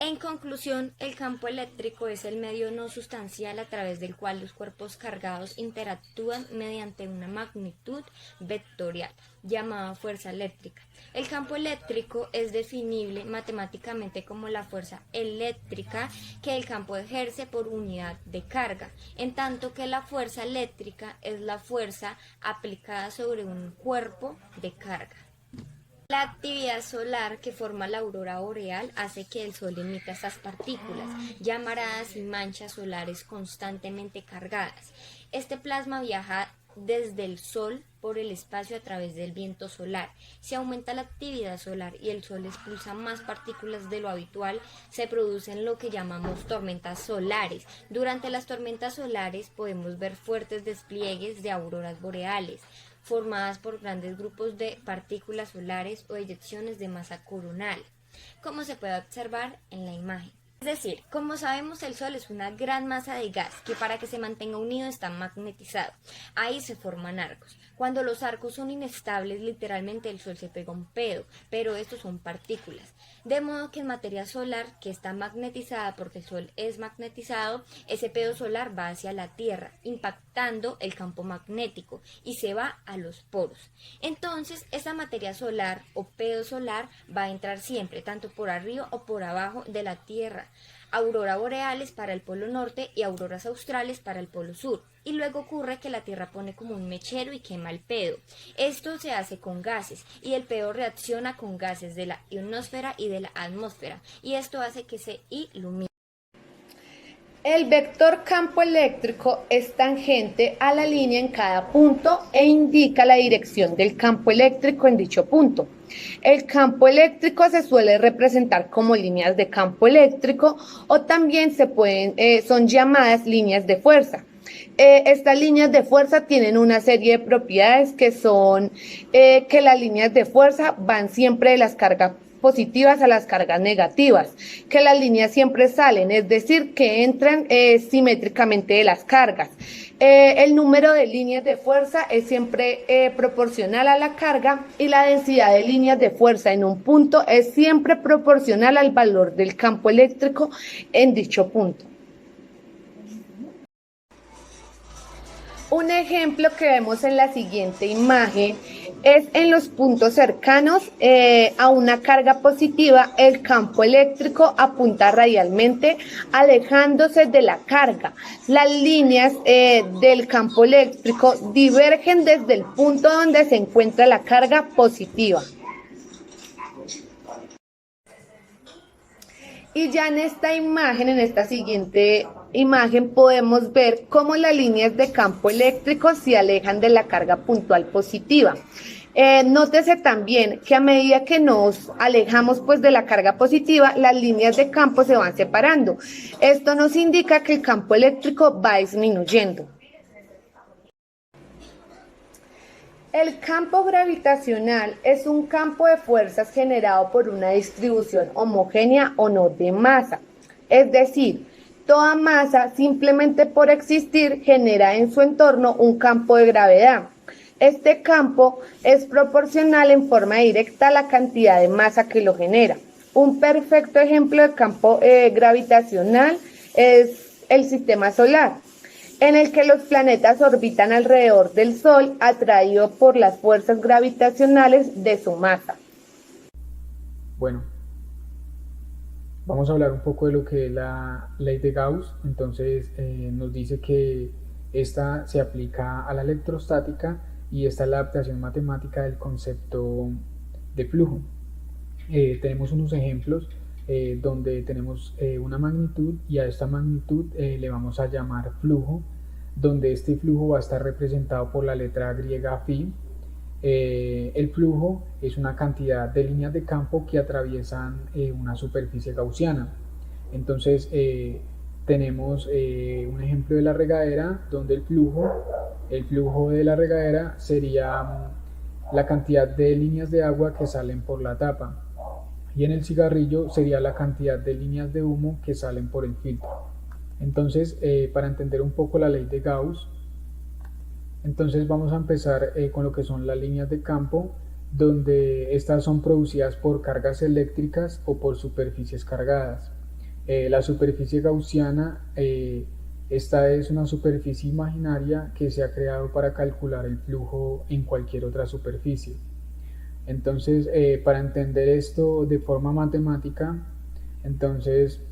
En conclusión, el campo eléctrico es el medio no sustancial a través del cual los cuerpos cargados interactúan mediante una magnitud vectorial, llamada fuerza eléctrica. El campo eléctrico es definible matemáticamente como la fuerza eléctrica que el campo ejerce por unidad de carga, en tanto que la fuerza eléctrica es la fuerza aplicada sobre un cuerpo de carga. La actividad solar que forma la aurora boreal hace que el Sol emita estas partículas, llamaradas y manchas solares constantemente cargadas. Este plasma viaja desde el Sol por el espacio a través del viento solar. Si aumenta la actividad solar y el Sol expulsa más partículas de lo habitual, se producen lo que llamamos tormentas solares. Durante las tormentas solares podemos ver fuertes despliegues de auroras boreales, formadas por grandes grupos de partículas solares o eyecciones de masa coronal, como se puede observar en la imagen. Es decir, como sabemos, el Sol es una gran masa de gas que para que se mantenga unido está magnetizado. Ahí se forman arcos. Cuando los arcos son inestables, literalmente el Sol se pega un pedo, pero estos son partículas. De modo que en materia solar, que está magnetizada porque el Sol es magnetizado, ese pedo solar va hacia la Tierra, impactando el campo magnético y se va a los poros. Entonces, esa materia solar o pedo solar va a entrar siempre, tanto por arriba o por abajo de la Tierra. Aurora boreales para el polo norte y auroras australes para el polo sur. Y luego ocurre que la Tierra pone como un mechero y quema el pedo. Esto se hace con gases y el pedo reacciona con gases de la ionosfera y de la atmósfera y esto hace que se ilumine. El vector campo eléctrico es tangente a la línea en cada punto e indica la dirección del campo eléctrico en dicho punto. El campo eléctrico se suele representar como líneas de campo eléctrico o también son llamadas líneas de fuerza. Estas líneas de fuerza tienen una serie de propiedades que son que las líneas de fuerza van siempre de las cargas positivas a las cargas negativas, que las líneas siempre salen, es decir, que entran simétricamente de las cargas. El número de líneas de fuerza es siempre proporcional a la carga y la densidad de líneas de fuerza en un punto es siempre proporcional al valor del campo eléctrico en dicho punto. Un ejemplo que vemos en la siguiente imagen es en los puntos cercanos a una carga positiva, el campo eléctrico apunta radialmente alejándose de la carga. Las líneas del campo eléctrico divergen desde el punto donde se encuentra la carga positiva. Y ya en esta imagen, en esta siguiente imagen, podemos ver cómo las líneas de campo eléctrico se alejan de la carga puntual positiva. Nótese también que a medida que nos alejamos pues de la carga positiva, las líneas de campo se van separando. Esto nos indica que el campo eléctrico va disminuyendo. El campo gravitacional es un campo de fuerzas generado por una distribución homogénea o no de masa. Es decir, toda masa simplemente por existir genera en su entorno un campo de gravedad. Este campo es proporcional en forma directa a la cantidad de masa que lo genera. Un perfecto ejemplo de campo gravitacional es el sistema solar, en el que los planetas orbitan alrededor del Sol atraídos por las fuerzas gravitacionales de su masa. Bueno, vamos a hablar un poco de lo que es la ley de Gauss. Entonces nos dice que esta se aplica a la electrostática y esta es la adaptación matemática del concepto de flujo. Tenemos unos ejemplos donde tenemos una magnitud y a esta magnitud le vamos a llamar flujo, donde este flujo va a estar representado por la letra griega phi. El flujo es una cantidad de líneas de campo que atraviesan una superficie gaussiana. Entonces tenemos un ejemplo de la regadera donde el flujo de la regadera sería la cantidad de líneas de agua que salen por la tapa, y en el cigarrillo sería la cantidad de líneas de humo que salen por el filtro. Entonces, para entender un poco la ley de Gauss, entonces vamos a empezar con lo que son las líneas de campo, donde estas son producidas por cargas eléctricas o por superficies cargadas. La superficie gaussiana, esta es una superficie imaginaria que se ha creado para calcular el flujo en cualquier otra superficie. Entonces, para entender esto de forma matemática, entonces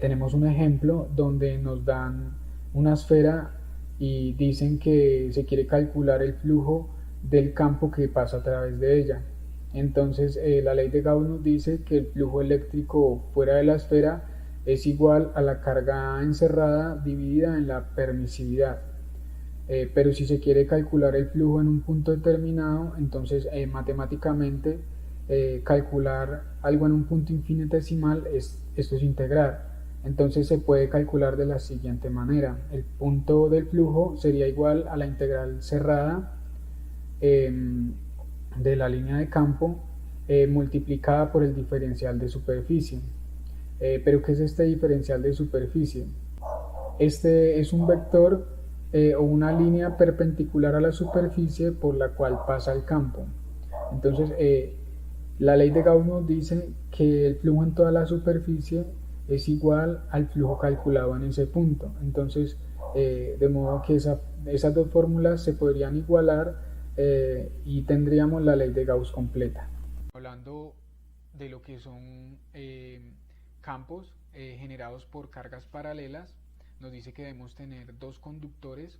tenemos un ejemplo donde nos dan una esfera y dicen que se quiere calcular el flujo del campo que pasa a través de ella. Entonces, la ley de Gauss nos dice que el flujo eléctrico fuera de la esfera es igual a la carga encerrada dividida en la permisividad. Pero si se quiere calcular el flujo en un punto determinado, entonces matemáticamente calcular algo en un punto infinitesimal, esto es integrar. Entonces se puede calcular de la siguiente manera: el punto del flujo sería igual a la integral cerrada de la línea de campo multiplicada por el diferencial de superficie. ¿Pero qué es este diferencial de superficie? Este es un vector o una línea perpendicular a la superficie por la cual pasa el campo. Entonces, la ley de Gauss nos dice que el flujo en toda la superficie es igual al flujo calculado en ese punto. Entonces, de modo que esas dos fórmulas se podrían igualar y tendríamos la ley de Gauss completa. Hablando de lo que son campos generados por cargas paralelas, nos dice que debemos tener dos conductores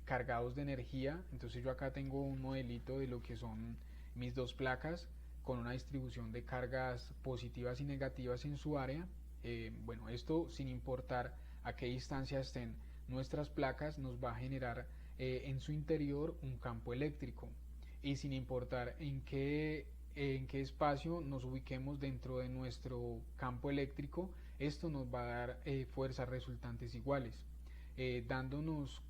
cargados de energía. Entonces yo acá tengo un modelito de lo que son mis dos placas con una distribución de cargas positivas y negativas en su área. Bueno, esto sin importar a qué distancia estén nuestras placas nos va a generar en su interior un campo eléctrico, y sin importar en qué espacio nos ubiquemos dentro de nuestro campo eléctrico, esto nos va a dar fuerzas resultantes iguales, dándonos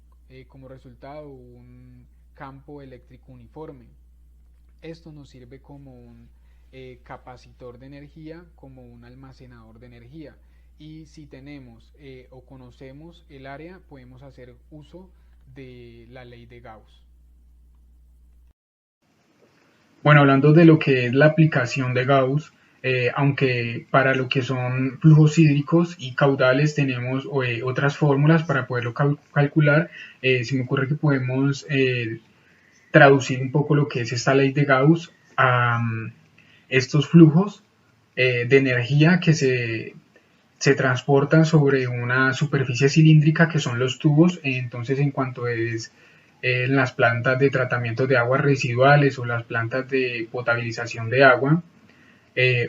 como resultado un campo eléctrico uniforme. Esto nos sirve como un capacitor de energía, como un almacenador de energía, y si tenemos o conocemos el área, podemos hacer uso de la ley de Gauss. Bueno, hablando de lo que es la aplicación de Gauss, aunque para lo que son flujos hídricos y caudales tenemos otras fórmulas para poderlo calcular, se me ocurre que podemos traducir un poco lo que es esta ley de Gauss a estos flujos de energía que se transportan sobre una superficie cilíndrica que son los tubos. Entonces, en cuanto es en las plantas de tratamiento de aguas residuales o las plantas de potabilización de agua,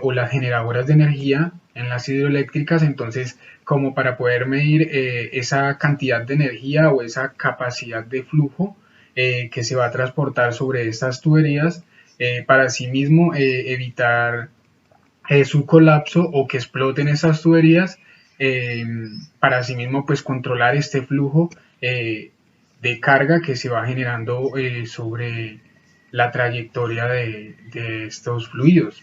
o las generadoras de energía en las hidroeléctricas, entonces como para poder medir esa cantidad de energía o esa capacidad de flujo que se va a transportar sobre estas tuberías, para asimismo evitar su colapso o que exploten esas tuberías, para asimismo pues controlar este flujo de carga que se va generando sobre la trayectoria de estos fluidos.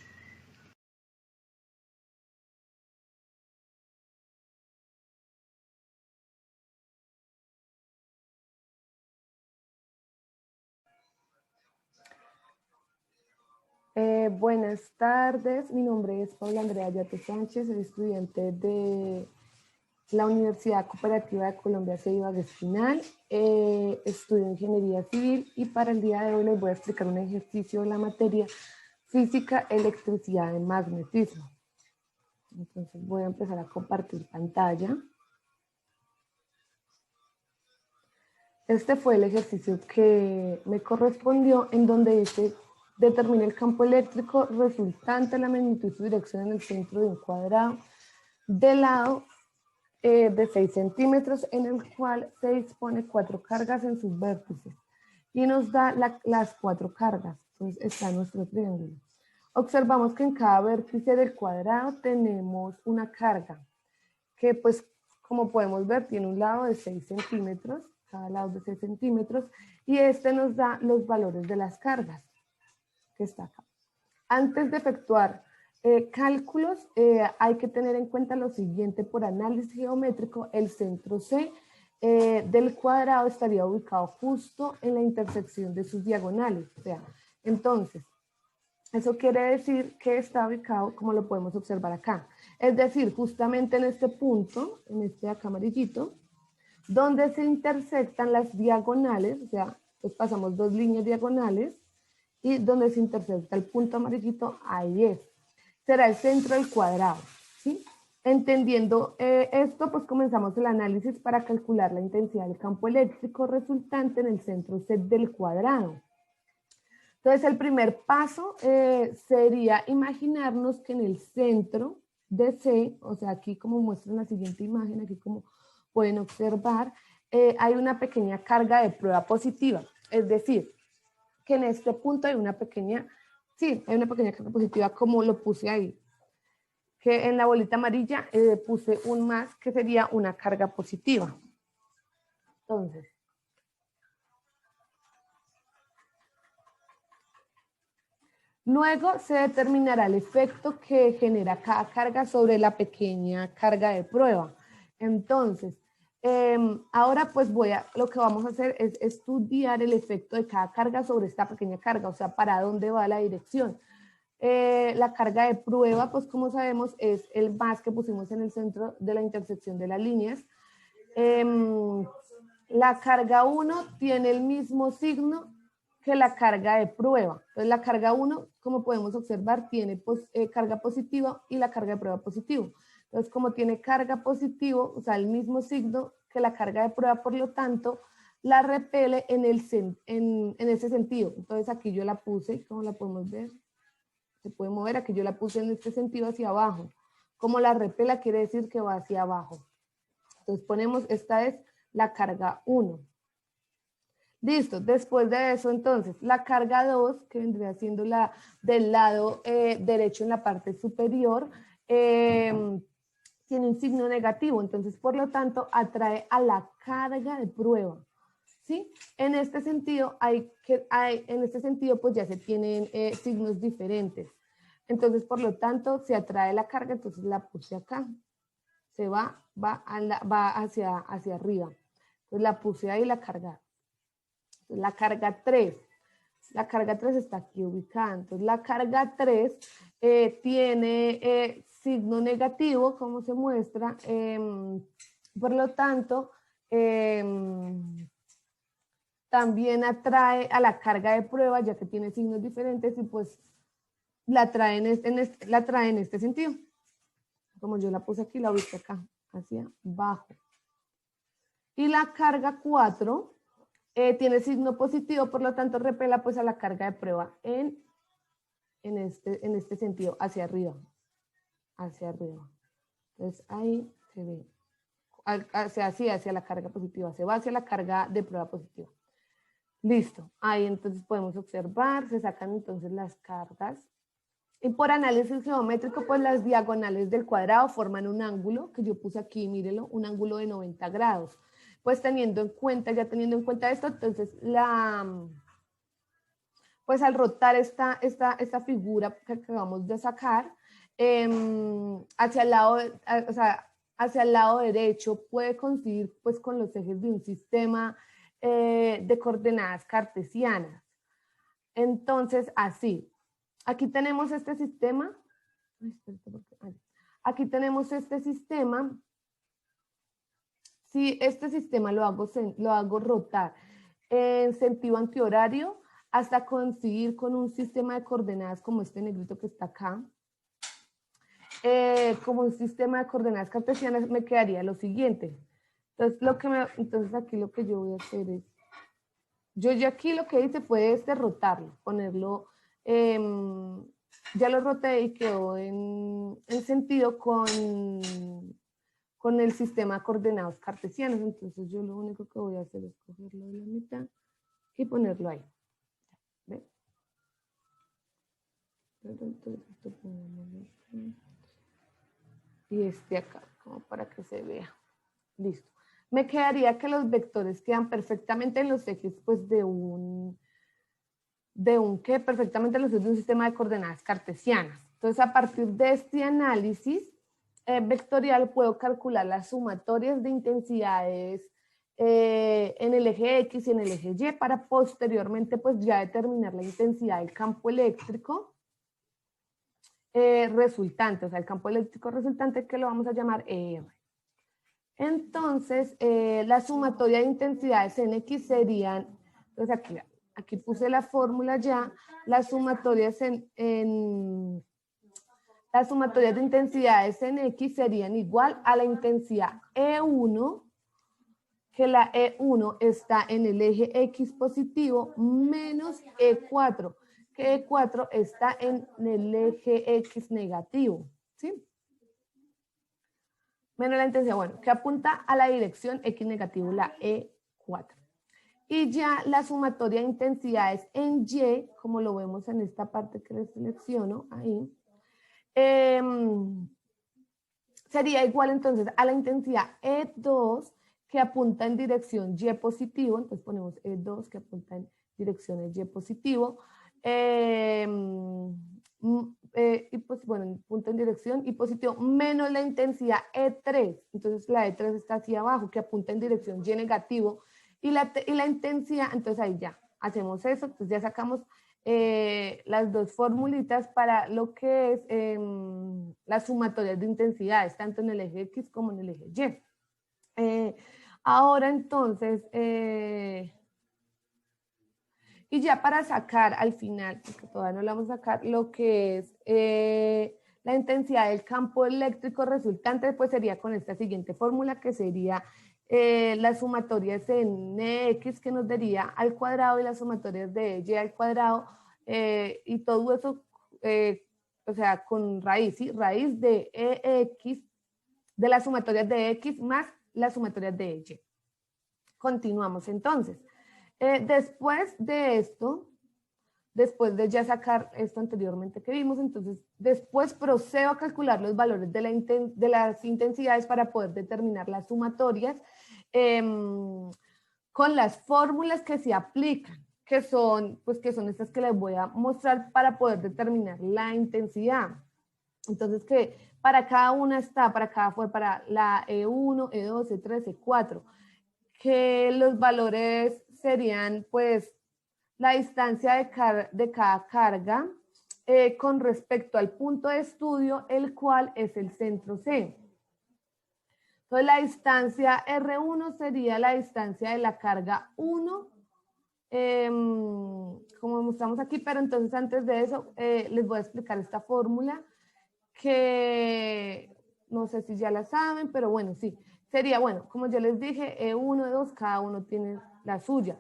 Buenas tardes, mi nombre es Paula Andrea Yato Sánchez, soy estudiante de la Universidad Cooperativa de Colombia Ceiba Espinal, estudio Ingeniería Civil y para el día de hoy les voy a explicar un ejercicio de la materia Física, Electricidad y Magnetismo. Entonces voy a empezar a compartir pantalla. Este fue el ejercicio que me correspondió, en donde dice: determina el campo eléctrico resultante, la magnitud y su dirección en el centro de un cuadrado de lado de 6 centímetros, en el cual se dispone 4 cargas en sus vértices y nos da las 4 cargas. Entonces está nuestro triángulo. Observamos que en cada vértice del cuadrado tenemos una carga que, pues, como podemos ver, tiene un lado de 6 centímetros, cada lado de 6 centímetros, y este nos da los valores de las cargas, que está acá. Antes de efectuar cálculos, hay que tener en cuenta lo siguiente: por análisis geométrico, el centro C del cuadrado estaría ubicado justo en la intersección de sus diagonales. O sea, entonces, Eso quiere decir que está ubicado como lo podemos observar acá. Es decir, justamente en este punto, en este acá amarillito, donde se intersectan las diagonales, o sea, pues pasamos dos líneas diagonales, y donde se intersecta el punto amarillito, ahí es. Será el centro del cuadrado, ¿sí? Entendiendo esto, pues comenzamos el análisis para calcular la intensidad del campo eléctrico resultante en el centro C del cuadrado. Entonces, el primer paso sería imaginarnos que en el centro de C, o sea, aquí como muestra en la siguiente imagen, aquí como pueden observar, hay una pequeña carga de prueba positiva. Es decir, que en este punto hay una pequeña, sí, hay una pequeña carga positiva como lo puse ahí. Que en la bolita amarilla puse un más que sería una carga positiva. Entonces, luego se determinará el efecto que genera cada carga sobre la pequeña carga de prueba. Entonces, ahora pues lo que vamos a hacer es estudiar el efecto de cada carga sobre esta pequeña carga, o sea, para dónde va la dirección. La carga de prueba, pues como sabemos, es el más que pusimos en el centro de la intersección de las líneas. La carga 1 tiene el mismo signo que la carga de prueba. Entonces la carga 1, como podemos observar, tiene carga positiva y la carga de prueba positivo. Entonces como tiene carga positivo, o sea, el mismo signo que la carga de prueba, por lo tanto, la repele en ese sentido. Entonces aquí yo la puse, ¿cómo la podemos ver? Se puede mover, aquí yo la puse en este sentido hacia abajo. Como la repela quiere decir que va hacia abajo. Entonces ponemos, esta es la carga 1. Listo, después de eso entonces la carga 2, que vendría siendo la del lado derecho en la parte superior, tiene un signo negativo, entonces por lo tanto atrae a la carga de prueba. ¿Sí? En este sentido, pues ya se tienen signos diferentes. Entonces, por lo tanto, se atrae la carga, entonces la puse acá. Se va hacia arriba. Entonces la puse ahí, la carga. Entonces, la carga 3. La carga 3 está aquí ubicada. Entonces, la carga 3 tiene signo negativo, como se muestra. Por lo tanto, también atrae a la carga de prueba, ya que tiene signos diferentes, y pues la trae en este sentido. Como yo la puse aquí, la ubiqué acá, hacia abajo. Y la carga 4 tiene signo positivo, por lo tanto repela pues a la carga de prueba en este sentido, hacia arriba. Hacia arriba. Entonces ahí se ve. Hacia la carga positiva, se va hacia la carga de prueba positiva. Listo, ahí entonces podemos observar, se sacan entonces las cargas. Y por análisis geométrico, pues las diagonales del cuadrado forman un ángulo, que yo puse aquí, mírelo, un ángulo de 90 grados. Pues teniendo en cuenta esto, entonces pues al rotar esta figura que acabamos de sacar, hacia el lado derecho puede coincidir pues con los ejes de un sistema de coordenadas cartesianas. Entonces, así, aquí tenemos este sistema. Aquí tenemos este sistema. Si este sistema lo hago rotar en sentido antihorario hasta coincidir con un sistema de coordenadas como este negrito que está acá. Como un sistema de coordenadas cartesianas me quedaría lo siguiente. Entonces aquí lo que yo voy a hacer es, yo ya aquí lo que hice fue rotarlo, ponerlo, ya lo roté y quedó en sentido con el sistema de coordenadas cartesianos. Entonces yo lo único que voy a hacer es cogerlo de la mitad y ponerlo ahí. ¿Ve? Entonces esto ponemos aquí. Y acá, como para que se vea. Listo. Me quedaría que los vectores quedan perfectamente en los ejes pues perfectamente en los ejes de un sistema de coordenadas cartesianas. Entonces, a partir de este análisis vectorial puedo calcular las sumatorias de intensidades en el eje X y en el eje Y para posteriormente pues ya determinar la intensidad del campo eléctrico resultante, o sea, el campo eléctrico resultante que lo vamos a llamar ER. Entonces, la sumatoria de intensidades en X serían, entonces aquí puse la fórmula ya, las sumatorias las sumatorias de intensidades en X serían igual a la intensidad E1, que la E1 está en el eje X positivo, menos E4, que E4 está en el eje X negativo, ¿sí? Menos la intensidad, bueno, que apunta a la dirección X negativo, la E4. Y ya la sumatoria de intensidades en Y, como lo vemos en esta parte que les selecciono ahí, sería igual entonces a la intensidad E2 que apunta en dirección Y positivo, entonces ponemos E2 que apunta en dirección Y positivo, y pues bueno, punto en dirección y positivo, menos la intensidad E3, entonces la E3 está hacia abajo que apunta en dirección Y negativo, y la intensidad, entonces ahí ya hacemos eso, entonces ya sacamos las dos formulitas para lo que es las sumatorias de intensidades, tanto en el eje X como en el eje Y. Ahora entonces, y ya para sacar al final, porque todavía no la vamos a sacar, lo que es la intensidad del campo eléctrico resultante, pues sería con esta siguiente fórmula, que sería las sumatorias en X que nos daría al cuadrado y las sumatorias de Y al cuadrado, y todo eso, o sea, con raíz, ¿sí? Raíz de EX, de las sumatorias de X más las sumatorias de Y. Continuamos entonces. Después de esto, después de ya sacar esto anteriormente que vimos, entonces después procedo a calcular los valores de las intensidades para poder determinar las sumatorias con las fórmulas que se aplican, que son estas que les voy a mostrar para poder determinar la intensidad. Entonces, que para cada una está, para la E1, E2, E3, E4, que los valores serían, pues, la distancia de cada carga con respecto al punto de estudio, el cual es el centro C. Entonces, la distancia R1 sería la distancia de la carga 1, como mostramos aquí, pero entonces antes de eso les voy a explicar esta fórmula que no sé si ya la saben, pero bueno, sí. Sería, bueno, como yo les dije, E1, E2, cada uno tiene la suya.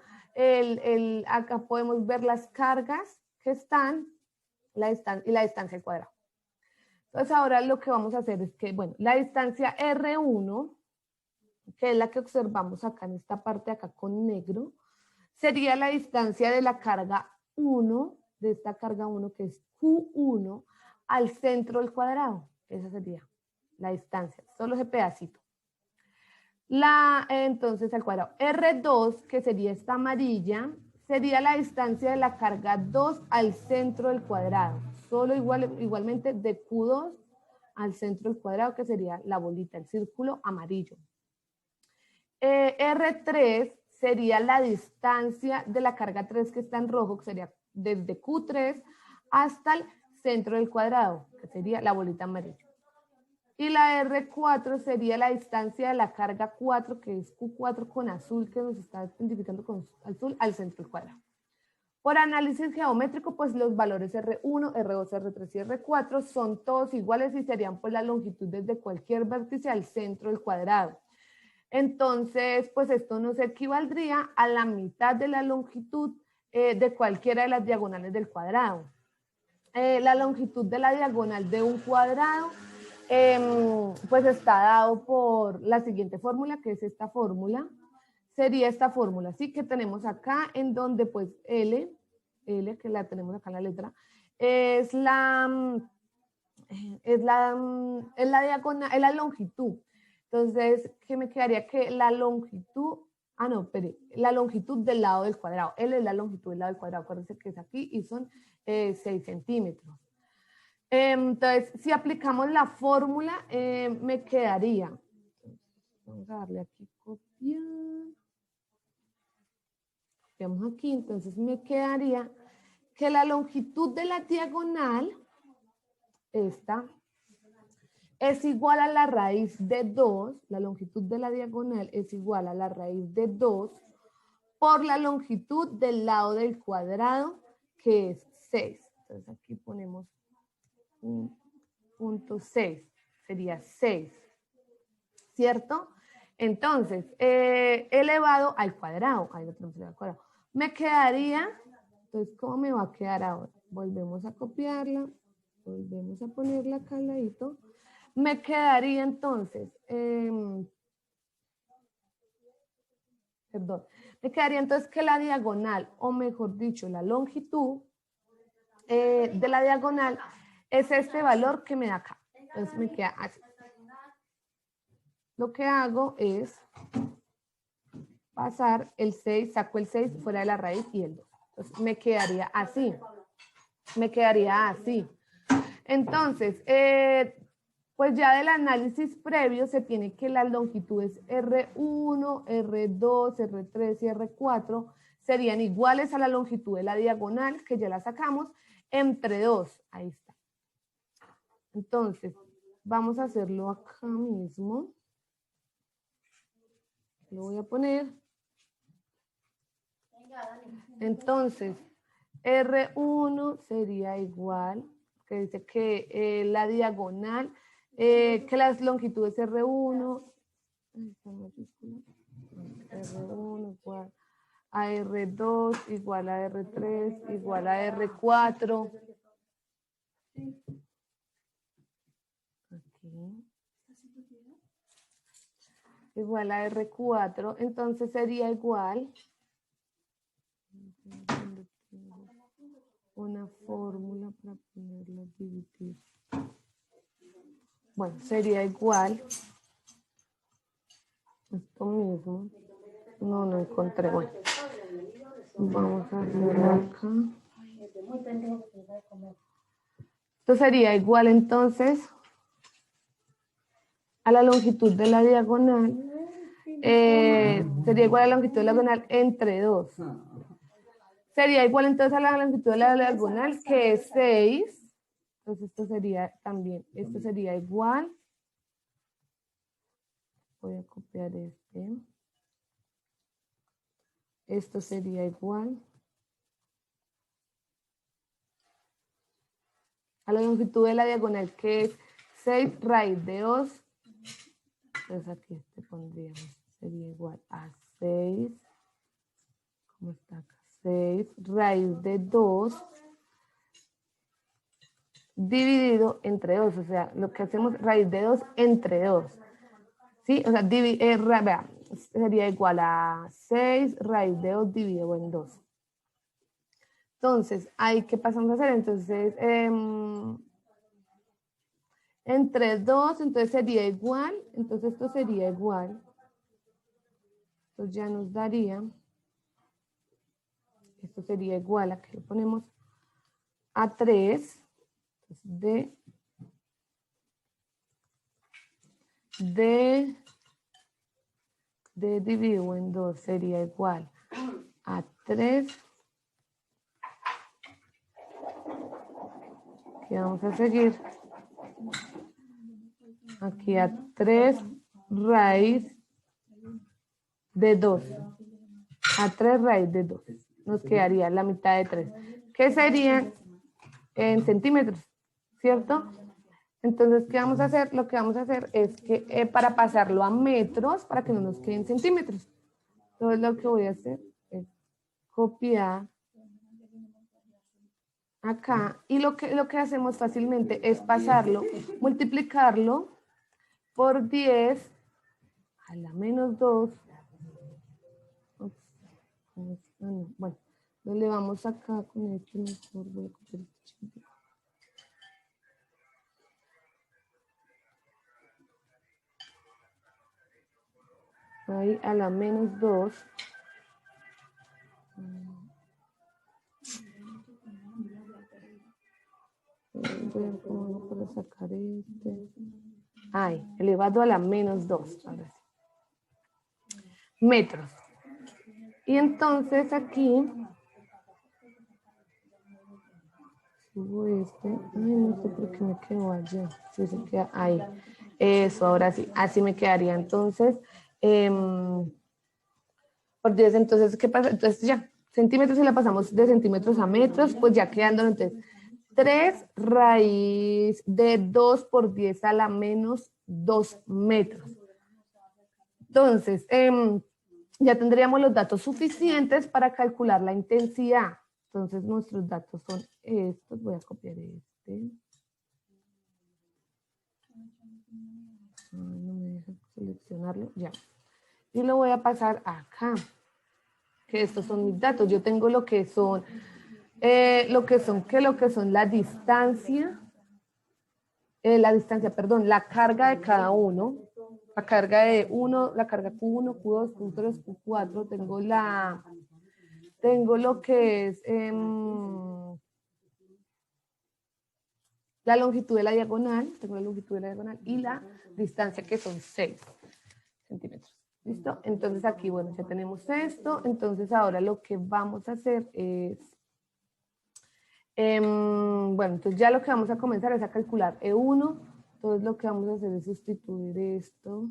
Acá podemos ver las cargas que están y la distancia al cuadrado. Entonces ahora lo que vamos a hacer es que, bueno, la distancia R1, que es la que observamos acá en esta parte acá con negro, sería la distancia de la carga 1, de esta carga 1 que es Q1, al centro del cuadrado. Esa sería la distancia, solo ese pedacito. Entonces al cuadrado. R2, que sería esta amarilla, sería la distancia de la carga 2 al centro del cuadrado. Solo igualmente de Q2 al centro del cuadrado, que sería la bolita, el círculo amarillo. R3 sería la distancia de la carga 3 que está en rojo, que sería desde Q3 hasta el centro del cuadrado, que sería la bolita amarilla. Y la R4 sería la distancia de la carga 4, que es Q4 con azul, que nos está identificando con azul, al centro del cuadrado. Por análisis geométrico, pues los valores R1, R2, R3 y R4 son todos iguales y serían pues la longitud desde cualquier vértice al centro del cuadrado. Entonces, pues esto nos equivaldría a la mitad de la longitud de cualquiera de las diagonales del cuadrado. La longitud de la diagonal de un cuadrado pues está dado por la siguiente fórmula, que es esta fórmula. Sería esta fórmula, ¿sí? Que tenemos acá, en donde pues L, que la tenemos acá en la letra, es la diagonal, es la longitud. Entonces, ¿qué me quedaría? Que la longitud, la longitud del lado del cuadrado. L es la longitud del lado del cuadrado, acuérdense que es aquí y son 6 centímetros. Entonces, si aplicamos la fórmula, me quedaría, vamos a darle aquí copiar, copiamos aquí, entonces me quedaría que la longitud de la diagonal esta, es igual a la raíz de 2, la longitud de la diagonal es igual a la raíz de 2 por la longitud del lado del cuadrado, que es 6. Entonces aquí ponemos un punto 6, sería 6, ¿cierto? Entonces, elevado al cuadrado, ahí lo tenemos al cuadrado. Me quedaría, entonces, ¿cómo me va a quedar ahora? Volvemos a copiarla, volvemos a ponerla acá al ladito. Me quedaría entonces, perdón, me quedaría entonces que la diagonal, o mejor dicho, la longitud de la diagonal es este valor que me da acá. Entonces me queda así. Lo que hago es pasar el 6, saco el 6 fuera de la raíz y el 2. Entonces me quedaría así. Me quedaría así. Entonces, pues ya del análisis previo se tiene que las longitudes R1, R2, R3 y R4 serían iguales a la longitud de la diagonal, que ya la sacamos, entre 2. Ahí está. Entonces, vamos a hacerlo acá mismo. Lo voy a poner. Entonces, R1 sería igual, que dice que la diagonal, que las longitudes R1, R1 igual a R2 igual a R3 igual a R4. Aquí. Igual a R4, entonces sería igual una fórmula para ponerla a dividir. Bueno, sería igual esto mismo. No encontré. Bueno, vamos a hacerlo acá. Esto sería igual entonces a la longitud de la diagonal. Sería igual a la longitud de la diagonal entre 2. Sería igual entonces a la longitud de la diagonal, que es 6. Entonces esto sería también, esto sería igual. Voy a copiar este. Esto sería igual a la longitud de la diagonal, que es 6 raíz de 2. Entonces aquí este pondríamos, sería igual a 6. ¿Cómo está acá? 6 raíz de 2 dividido entre 2. O sea, lo que hacemos raíz de 2 entre 2. ¿Sí? O sea, vea, sería igual a 6 raíz de 2 dividido en 2. Entonces, ahí, ¿qué pasamos a hacer? Entonces, entre 2, entonces sería igual. Entonces, esto sería igual. Entonces, ya nos daría. Esto sería igual a que lo ponemos a 3. Entonces, D dividido en 2 sería igual a 3. Aquí vamos a seguir. Aquí a 3 raíz de 2. A 3 raíz de 2. Nos quedaría la mitad de 3. ¿Qué serían en centímetros? ¿Cierto? Entonces, ¿qué vamos a hacer? Lo que vamos a hacer es que para pasarlo a metros, para que no nos queden centímetros. Entonces, lo que voy a hacer es copiar acá. Y lo que hacemos fácilmente es pasarlo, multiplicarlo por 10 a la menos 2. Bueno, lo elevamos acá con esto. Mejor voy a copiar este chiquitito. Ahí a la menos 2. Voy a ver cómo hago para sacar este. Ahí, elevado a la menos 2. Ahora sí. Metros. Y entonces aquí subo este. Ay, no sé por qué me quedó allá. Sí, se queda ahí. Eso, ahora sí. Así me quedaría. Entonces, por 10, entonces, ¿qué pasa? Entonces ya, centímetros, y la pasamos de centímetros a metros, pues ya quedando, entonces, 3 raíz de 2 por 10 a la menos 2 metros. Entonces, ya tendríamos los datos suficientes para calcular la intensidad. Entonces, nuestros datos son estos. Voy a copiar este. No me deja seleccionarlo. Ya. Y lo voy a pasar acá. Que estos son mis datos. Yo tengo lo que son, la distancia, la carga de cada uno. La carga de uno, la carga Q1, Q2, Q3, Q4. Tengo lo que es la longitud de la diagonal, y la distancia, que son 6 centímetros. ¿Listo? Entonces aquí, bueno, ya tenemos esto. Entonces ahora lo que vamos a hacer es, bueno, entonces ya lo que vamos a comenzar es a calcular E1. Entonces lo que vamos a hacer es sustituir esto.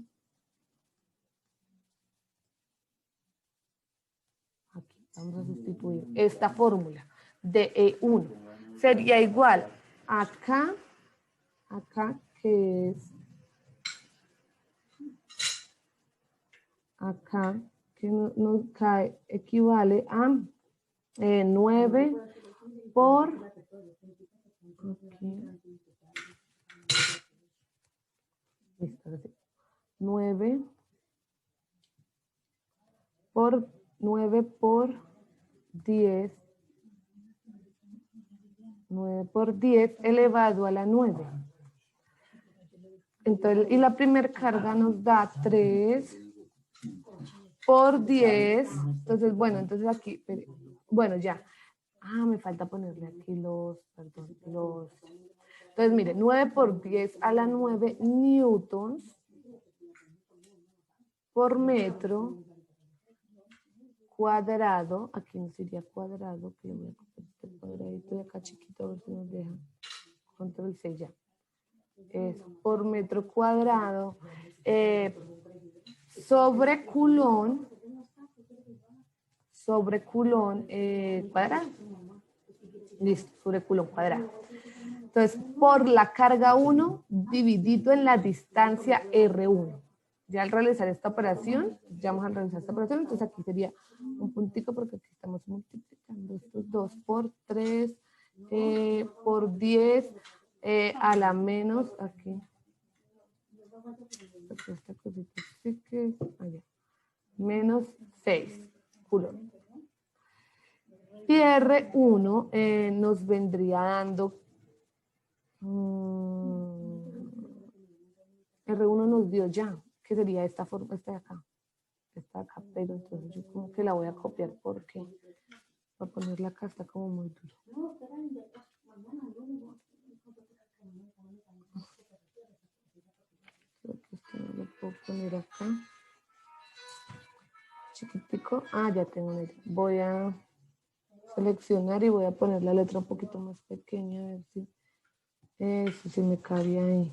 Aquí vamos a sustituir esta fórmula de E1. Sería igual acá, que es acá, que nos cae, equivale a 9 por, aquí, listo, 9 por 10, 9 por 10 elevado a la 9. Entonces, y la primera carga nos da 3 por 10. Entonces, bueno, entonces aquí, bueno, ya. Me falta ponerle aquí perdón. Entonces, mire, 9 por 10 a la 9 newtons por metro cuadrado. Aquí nos iría cuadrado, que voy a copiar este cuadradito de acá chiquito, a ver si nos deja. Control C ya. Es por metro cuadrado sobre culón cuadrado. Listo, sobre culón cuadrado. Entonces, por la carga 1 dividido en la distancia R1. Ya al realizar esta operación, entonces aquí sería un puntico, porque aquí estamos multiplicando estos 2 por 3 por 10 a la menos, aquí. Esta cosita sí que allá. Menos 6 coulomb. Y R1 nos vendría dando, R1 nos dio ya, que sería esta forma, esta de acá, pero entonces yo como que la voy a copiar, porque voy a ponerla acá, está como muy duro. Creo que esto no lo puedo poner acá. Chiquitico. Ya tengo una. Voy a seleccionar y voy a poner la letra un poquito más pequeña, a ver si eso sí me cabía ahí.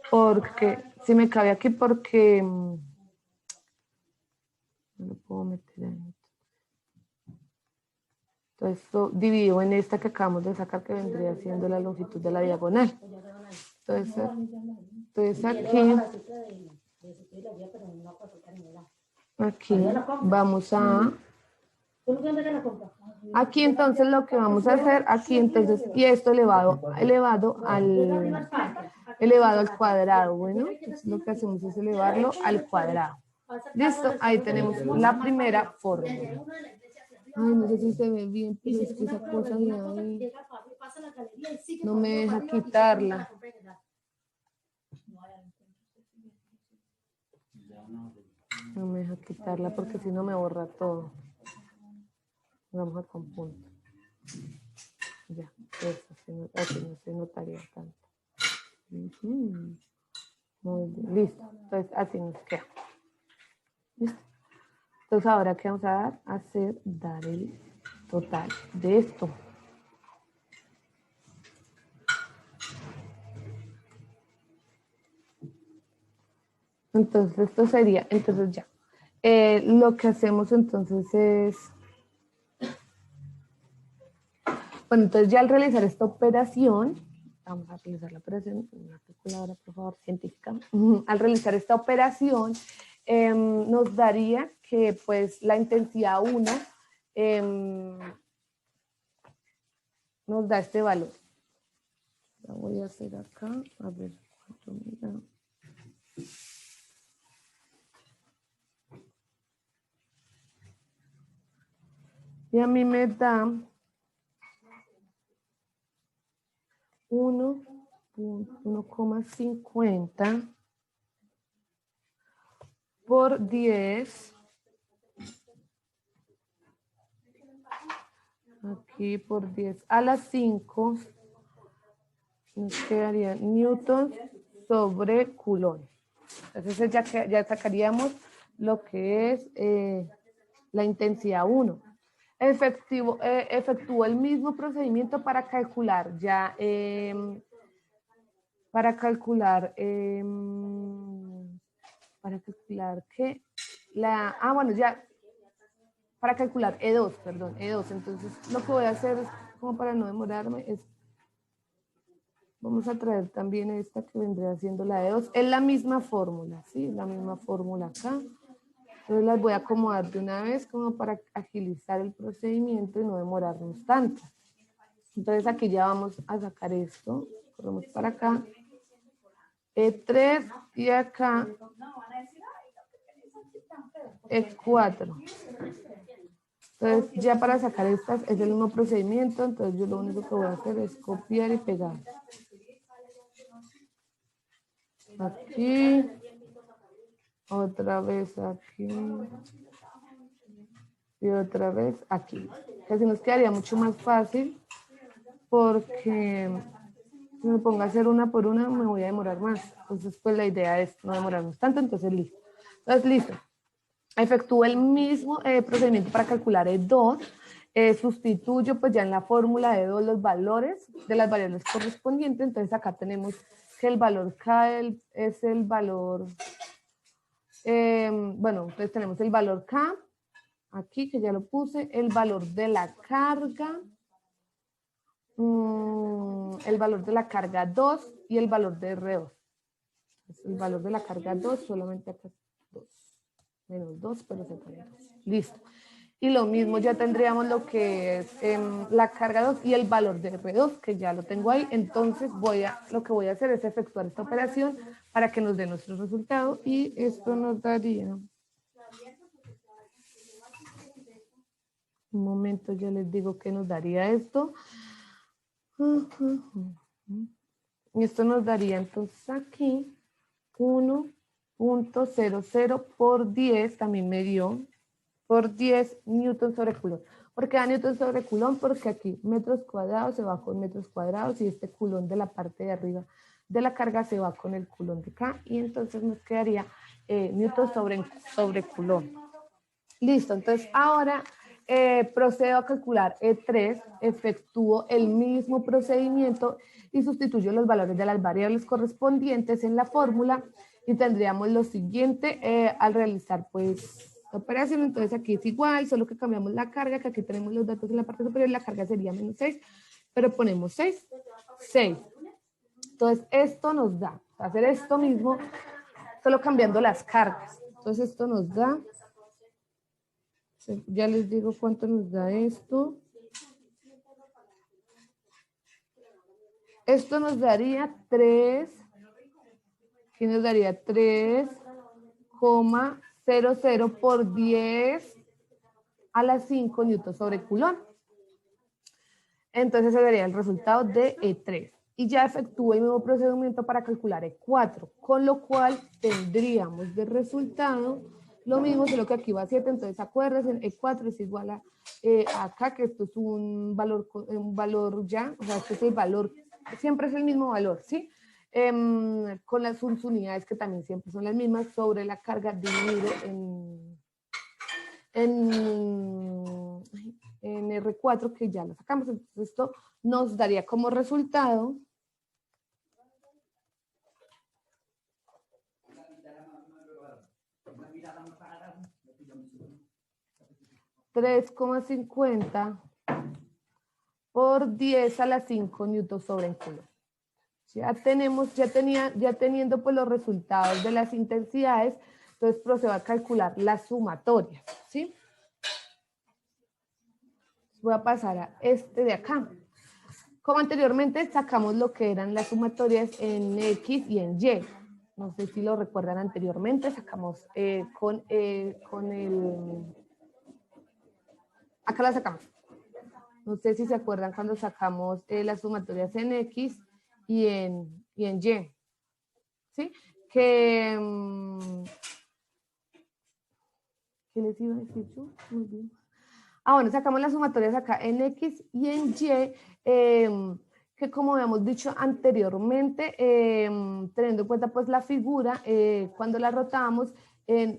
Porque, si me cabe aquí, porque no lo puedo meter ahí. Entonces, esto dividido en esta que acabamos de sacar, que vendría siendo la longitud de la diagonal. Entonces aquí vamos a... Aquí entonces lo que vamos a hacer, aquí entonces, y esto elevado al cuadrado. Bueno, entonces lo que hacemos es elevarlo al cuadrado. Listo, ahí tenemos la primera fórmula. No sé si se ve bien, pero es que esa cosa de ahí no me deja quitarla. No me deja quitarla porque si no me borra todo. Vamos a con punto. Ya, eso, así no se notaría tanto. Muy bien, listo. Entonces así nos queda. ¿Listo? Entonces ahora, ¿qué vamos a dar? Dar el total de esto. Entonces esto sería, entonces ya. Lo que hacemos entonces es, bueno, entonces ya al realizar esta operación, vamos a realizar la operación, una calculadora, por favor, científica. Al realizar esta operación, nos daría que pues la intensidad 1 nos da este valor. La voy a hacer acá, a ver cuánto me da. Y a mí me da 1,50 por 10. Aquí por 10 a la 5 nos quedaría newton sobre coulomb. Entonces ya sacaríamos lo que es la intensidad 1. Efectúo el mismo procedimiento para calcular ya, para calcular que bueno, ya, para calcular E2, perdón, E2. Entonces, lo que voy a hacer es, como para no demorarme, es, vamos a traer también esta que vendría siendo la E2. Es la misma fórmula, ¿sí? La misma fórmula acá. Entonces las voy a acomodar de una vez como para agilizar el procedimiento y no demorarnos tanto. Entonces aquí ya vamos a sacar esto. Corremos para acá. E3 y acá E4. Entonces ya para sacar estas es el mismo procedimiento. Entonces yo lo único que voy a hacer es copiar y pegar. Aquí. Otra vez aquí. Y otra vez aquí. Que así nos quedaría mucho más fácil porque si me pongo a hacer una por una me voy a demorar más. Entonces pues la idea es no demorarnos tanto, entonces listo. Entonces listo. Efectúo el mismo procedimiento para calcular E2. Sustituyo pues ya en la fórmula de E2 los valores de las variables correspondientes. Entonces acá tenemos que el valor K es el valor, bueno, entonces tenemos el valor K, aquí que ya lo puse, el valor de la carga, el valor de la carga 2 y el valor de R2. Es el valor de la carga 2, solamente acá 2. Menos 2, pero se pone 2. Listo. Y lo mismo ya tendríamos lo que es la carga 2 y el valor de R2, que ya lo tengo ahí. Entonces lo que voy a hacer es efectuar esta operación para que nos dé nuestro resultado. Y esto nos daría... Un momento, ya les digo que nos daría esto. Y esto nos daría entonces aquí 1.00 por 10, también me dio, por 10 newton sobre coulomb. ¿Por qué da newton sobre coulomb? Porque aquí metros cuadrados se va con metros cuadrados y este coulomb de la parte de arriba de la carga se va con el coulomb de acá y entonces nos quedaría newton sobre coulomb. Listo, entonces ahora procedo a calcular E3, efectúo el mismo procedimiento y sustituyo los valores de las variables correspondientes en la fórmula y tendríamos lo siguiente al realizar pues la operación. Entonces aquí es igual, solo que cambiamos la carga, que aquí tenemos los datos en la parte superior, la carga sería menos 6, pero ponemos 6. Entonces esto nos da, hacer esto mismo, solo cambiando las cargas. Entonces esto nos da... Ya les digo cuánto nos da esto. Esto nos daría 3. ¿Qué nos daría? 3,00 por 10 a la 5 newton sobre coulomb. Entonces ese sería el resultado de E3. Y ya efectúo el mismo procedimiento para calcular E4, con lo cual tendríamos de resultado lo mismo, solo que aquí va 7, entonces acuérdense, E4 es igual a acá, que esto es un valor ya, o sea, este es el valor, siempre es el mismo valor, ¿sí? Con las unidades que también siempre son las mismas, sobre la carga dividido en R4, que ya lo sacamos. Entonces esto nos daría como resultado 3,50 por 10 a la 5 newtons sobre el coulomb. Ya teniendo pues los resultados de las intensidades, entonces procedo a calcular las sumatorias, ¿sí? Voy a pasar a este de acá. Como anteriormente sacamos lo que eran las sumatorias en X y en Y. No sé si lo recuerdan anteriormente, sacamos con el... Acá la sacamos. No sé si se acuerdan cuando sacamos las sumatorias en X y en Y. ¿Sí? ¿Qué les iba a decir yo? Muy bien. Bueno, sacamos las sumatorias acá en X y en Y, que como habíamos dicho anteriormente, teniendo en cuenta pues la figura, cuando la rotábamos,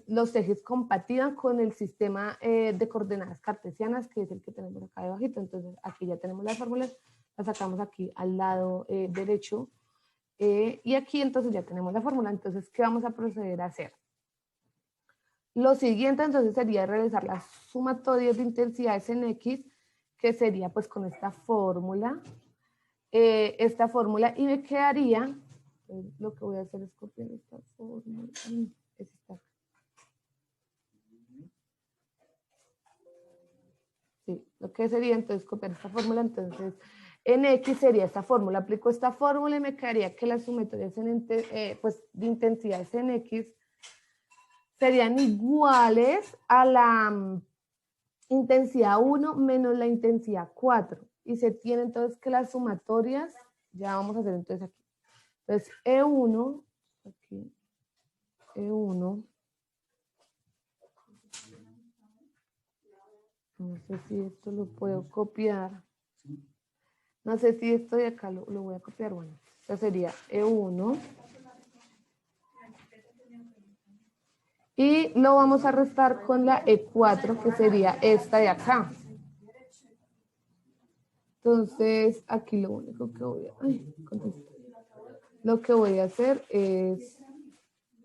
los ejes compartían con el sistema de coordenadas cartesianas, que es el que tenemos acá debajito. Entonces aquí ya tenemos las fórmulas, las sacamos aquí al lado derecho, y aquí entonces ya tenemos la fórmula. Entonces, ¿qué vamos a proceder a hacer? Lo siguiente entonces sería realizar las sumatorias de intensidades en X, que sería pues con esta fórmula, y me quedaría, lo que voy a hacer es copiar esta fórmula, es esta. Sí, lo que sería entonces copiar esta fórmula, entonces en X sería esta fórmula, aplico esta fórmula y me quedaría que las sumatorias pues, de intensidades en X serían iguales a la intensidad 1 menos la intensidad 4. Y se tiene entonces que las sumatorias, ya vamos a hacer entonces aquí. Entonces E1, aquí, E1, no sé si esto lo puedo copiar. No sé si esto de acá lo voy a copiar. Bueno, esto sería E1. Y lo vamos a restar con la E4, que sería esta de acá. Entonces, aquí lo único que voy a hacer es,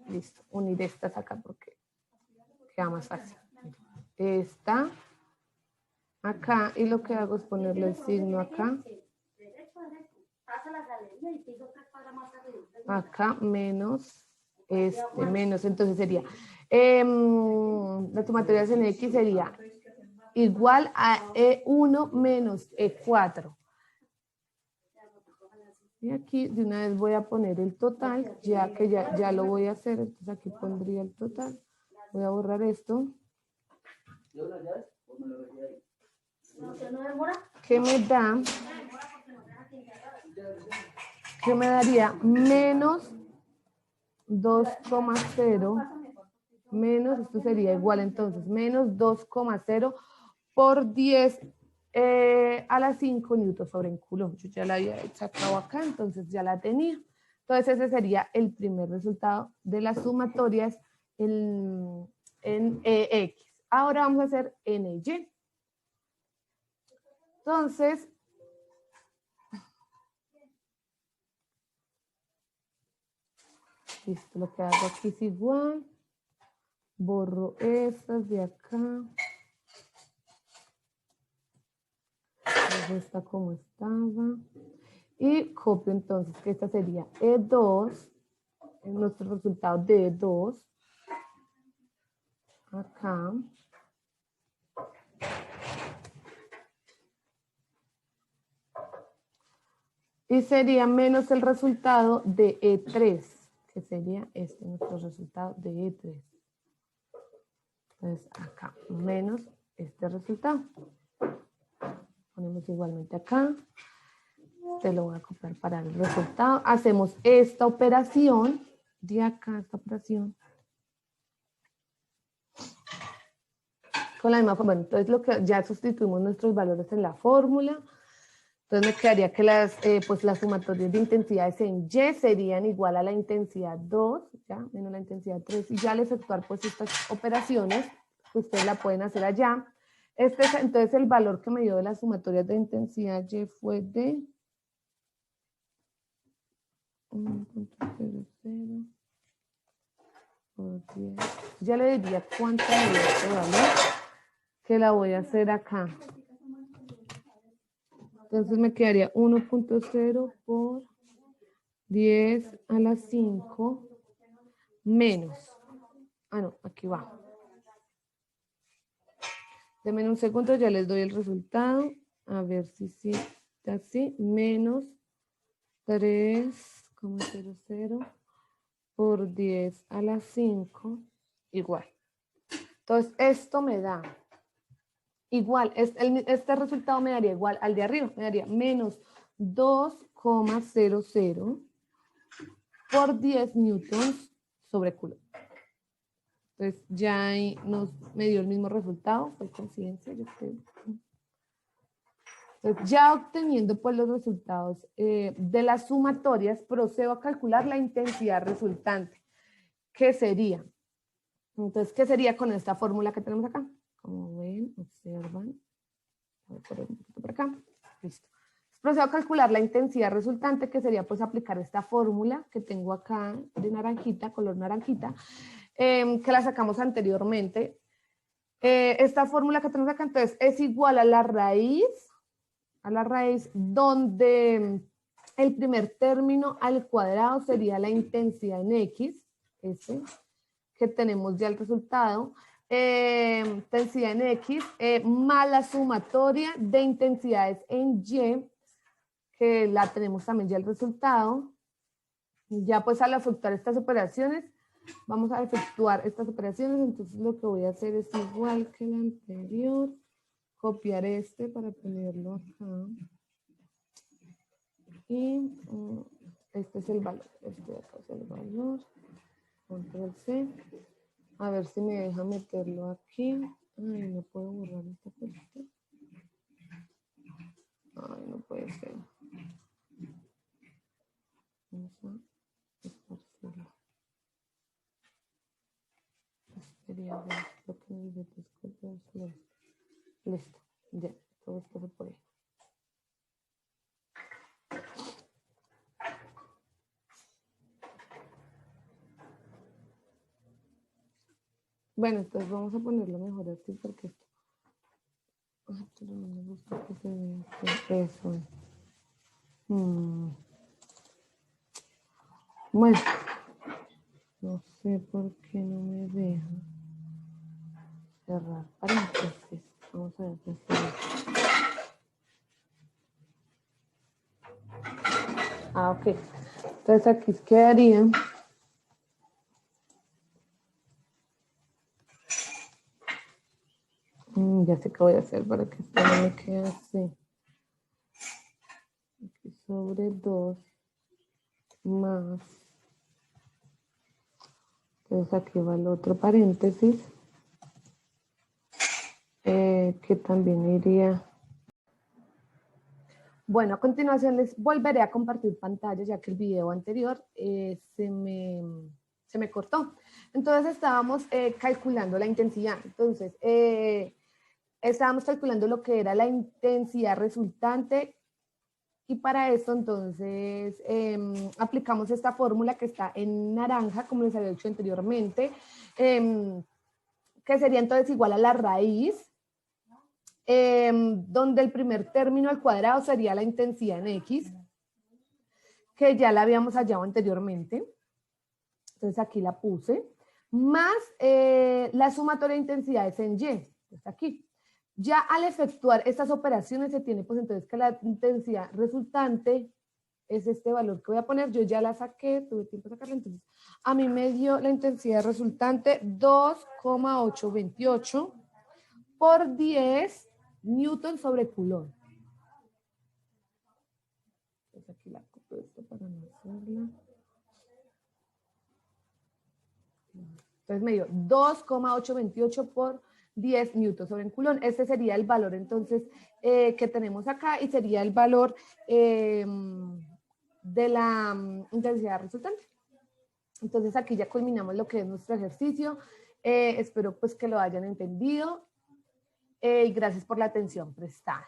listo, unir estas acá porque queda más fácil. Esta, acá, y lo que hago es ponerle el signo acá. Acá menos, menos, entonces sería, la sumatoria en X sería igual a E1 menos E4. Y aquí de una vez voy a poner el total, ya que ya lo voy a hacer, entonces aquí pondría el total. Voy a borrar esto. ¿Qué me da? ¿Qué me daría? Menos 2,0 menos, esto sería igual entonces, menos 2,0 por 10 a la 5 newtons sobre el coulomb. Yo ya la había sacado acá, entonces ya la tenía. Entonces ese sería el primer resultado de las sumatorias en X. Ahora vamos a hacer en Y. Entonces, listo, lo que hago aquí es igual. Borro estas de acá. Esta como estaba. Y copio entonces que esta sería E2. Nuestro resultado de E2. Acá. Y sería menos el resultado de E3, que sería nuestro resultado de E3. Entonces acá, menos este resultado. Ponemos igualmente acá. Te lo voy a copiar para el resultado. Hacemos esta operación de acá, esta operación. Con la misma forma. Bueno, entonces lo que ya sustituimos nuestros valores en la fórmula. Entonces me quedaría que las sumatorias de intensidades en Y serían igual a la intensidad 2, ya, menos la intensidad 3. Y ya al efectuar pues estas operaciones, ustedes la pueden hacer allá. Entonces el valor que me dio de las sumatorias de intensidad Y fue de 1.00 por 10. Ya le diría cuánto me dio este valor, que la voy a hacer acá. Entonces me quedaría 1.0 por 10 a la 5 menos. Ah, no, aquí va. Denme un segundo, ya les doy el resultado. A ver si sí, así, menos 3,00 por 10 a la 5, igual. Entonces, esto me da igual, este resultado me daría igual al de arriba, me daría menos 2,00 por 10 newtons sobre coulomb. Entonces, ya ahí me dio el mismo resultado, fue coincidencia. Entonces, ya obteniendo pues los resultados de las sumatorias, procedo a calcular la intensidad resultante. ¿Qué sería? Entonces, ¿qué sería con esta fórmula que tenemos acá? Como ven, observan. Voy a poner un poquito por acá. Listo. Procedo a calcular la intensidad resultante, que sería pues aplicar esta fórmula que tengo acá de naranjita, color naranjita, que la sacamos anteriormente. Esta fórmula que tenemos acá, entonces, es igual a la raíz donde el primer término al cuadrado sería la intensidad en X, que tenemos ya el resultado, intensidad en X, más la sumatoria de intensidades en Y, que la tenemos también ya el resultado. Ya pues al efectuar estas operaciones, vamos a efectuar estas operaciones, entonces lo que voy a hacer es igual que el anterior, copiar este para ponerlo acá. Y este es el valor, este de acá es el valor, control C, a ver si me deja meterlo aquí. Ay, no puedo borrar esta cosita. Ay, no puede ser. Vamos a esparcirlo. Sería lo que me dice, listo, ya, todo esto se puede. Bueno, entonces vamos a ponerlo mejor así porque esto. Ay, pero no me gusta que se vea así. Eso. Bueno, no sé por qué no me deja cerrar paréntesis. Vamos a ver qué hacer. Ah, ok. Entonces aquí quedaría. Ya sé qué voy a hacer para que esto no me quede así. Aquí sobre 2 más. Entonces aquí va el otro paréntesis. Que también iría. Bueno, a continuación les volveré a compartir pantalla, ya que el video anterior se me cortó. Entonces estábamos calculando la intensidad. Entonces, estábamos calculando lo que era la intensidad resultante, y para eso entonces aplicamos esta fórmula que está en naranja, como les había dicho anteriormente, que sería entonces igual a la raíz, donde el primer término al cuadrado sería la intensidad en X, que ya la habíamos hallado anteriormente. Entonces aquí la puse, más la sumatoria de intensidades en Y. Entonces aquí. Ya al efectuar estas operaciones se tiene pues entonces que la intensidad resultante es este valor que voy a poner. Yo ya la saqué, tuve tiempo de sacarla, entonces a mí me dio la intensidad resultante 2,828 por 10 newton sobre coulomb. Entonces aquí la copio esto para no hacerla. Entonces me dio 2,828 por 10 newtons sobre coulomb. Este sería el valor entonces que tenemos acá, y sería el valor de la intensidad resultante. Entonces aquí ya culminamos lo que es nuestro ejercicio. Espero pues que lo hayan entendido y gracias por la atención prestada.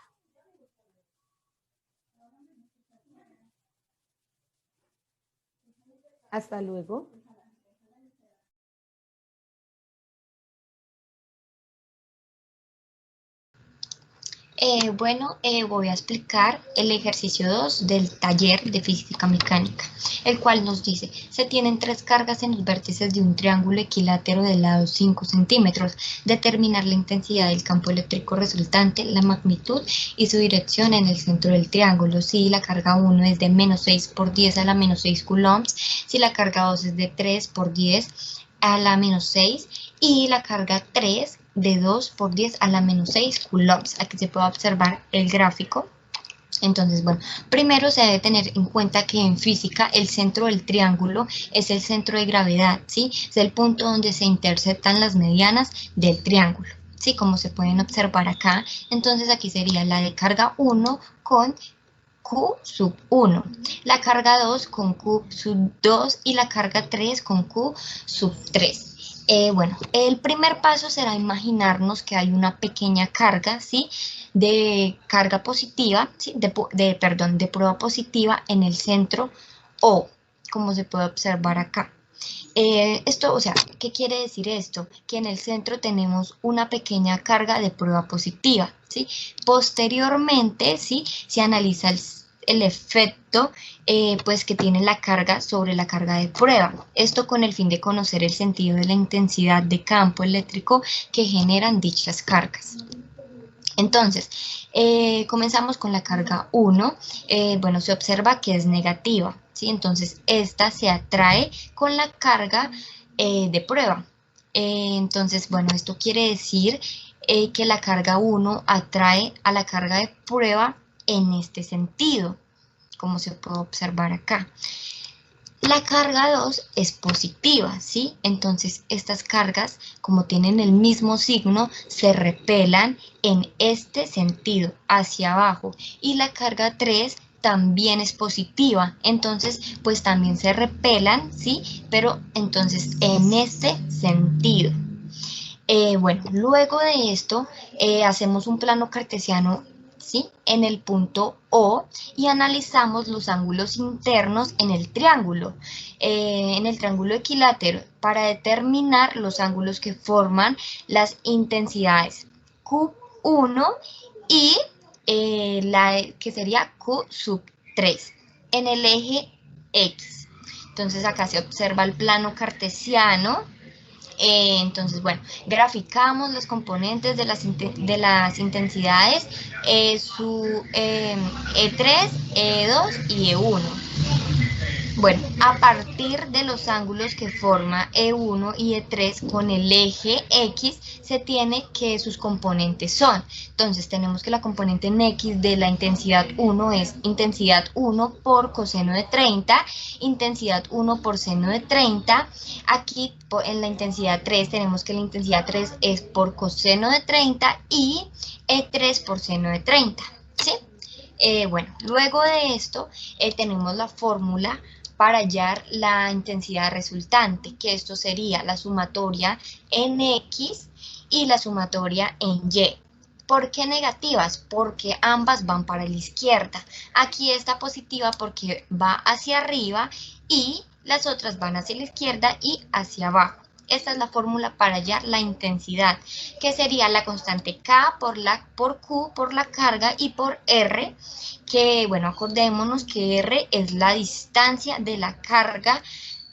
Hasta luego. Voy a explicar el ejercicio 2 del taller de física mecánica, el cual nos dice, se tienen tres cargas en los vértices de un triángulo equilátero de lado 5 centímetros, determinar la intensidad del campo eléctrico resultante, la magnitud y su dirección en el centro del triángulo. Si la carga 1 es de menos 6 por 10 a la menos 6 coulombs, si la carga 2 es de 3 por 10 a la menos 6 y la carga 3 de 2 por 10 a la menos 6 coulombs. Aquí se puede observar el gráfico. Entonces, bueno, primero se debe tener en cuenta que en física el centro del triángulo es el centro de gravedad, ¿sí? Es el punto donde se interceptan las medianas del triángulo, ¿sí? Como se pueden observar acá. Entonces aquí sería la de carga 1 con Q sub 1, la carga 2 con Q sub 2 y la carga 3 con Q sub 3. El primer paso será imaginarnos que hay una pequeña carga, ¿sí? De carga positiva, ¿sí? De prueba positiva en el centro O, como se puede observar acá. ¿Qué quiere decir esto? Que en el centro tenemos una pequeña carga de prueba positiva, ¿sí? Posteriormente, ¿sí? Se analiza el efecto pues que tiene la carga sobre la carga de prueba. Esto con el fin de conocer el sentido de la intensidad de campo eléctrico que generan dichas cargas. Entonces, comenzamos con la carga 1. Se observa que es negativa, ¿sí? Entonces, esta se atrae con la carga de prueba. Esto quiere decir que la carga 1 atrae a la carga de prueba en este sentido, como se puede observar acá. La carga 2 es positiva, ¿sí? Entonces, estas cargas, como tienen el mismo signo, se repelan en este sentido, hacia abajo. Y la carga 3 también es positiva, entonces, pues también se repelan, ¿sí? Pero entonces, en este sentido. Luego de esto, hacemos un plano cartesiano, ¿sí? En el punto O y analizamos los ángulos internos en el triángulo equilátero para determinar los ángulos que forman las intensidades Q1 y que sería Q sub 3 en el eje X. Entonces acá se observa el plano cartesiano. Graficamos los componentes de las intensidades, su E3, E2 y E1. Bueno, a partir de los ángulos que forma E1 y E3 con el eje X, se tiene que sus componentes son. Entonces, tenemos que la componente en X de la intensidad 1 es intensidad 1 por coseno de 30, intensidad 1 por seno de 30. Aquí, en la intensidad 3, tenemos que la intensidad 3 es por coseno de 30 y E3 por seno de 30, ¿sí? Luego de esto, tenemos la fórmula para hallar la intensidad resultante, que esto sería la sumatoria en X y la sumatoria en Y. ¿Por qué negativas? Porque ambas van para la izquierda. Aquí está positiva porque va hacia arriba y las otras van hacia la izquierda y hacia abajo. Esta es la fórmula para hallar la intensidad, que sería la constante K por Q por la carga y por R, que acordémonos que R es la distancia de la carga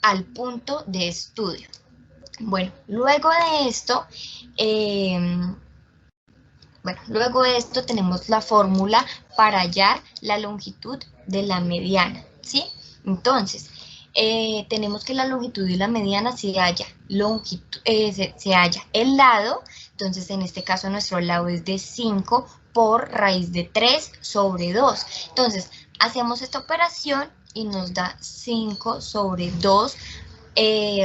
al punto de estudio. Luego de esto tenemos la fórmula para hallar la longitud de la mediana, ¿sí? Entonces, tenemos que la longitud y la mediana se halla el lado. Entonces, en este caso, nuestro lado es de 5 por raíz de 3 sobre 2. Entonces, hacemos esta operación y nos da 5 sobre 2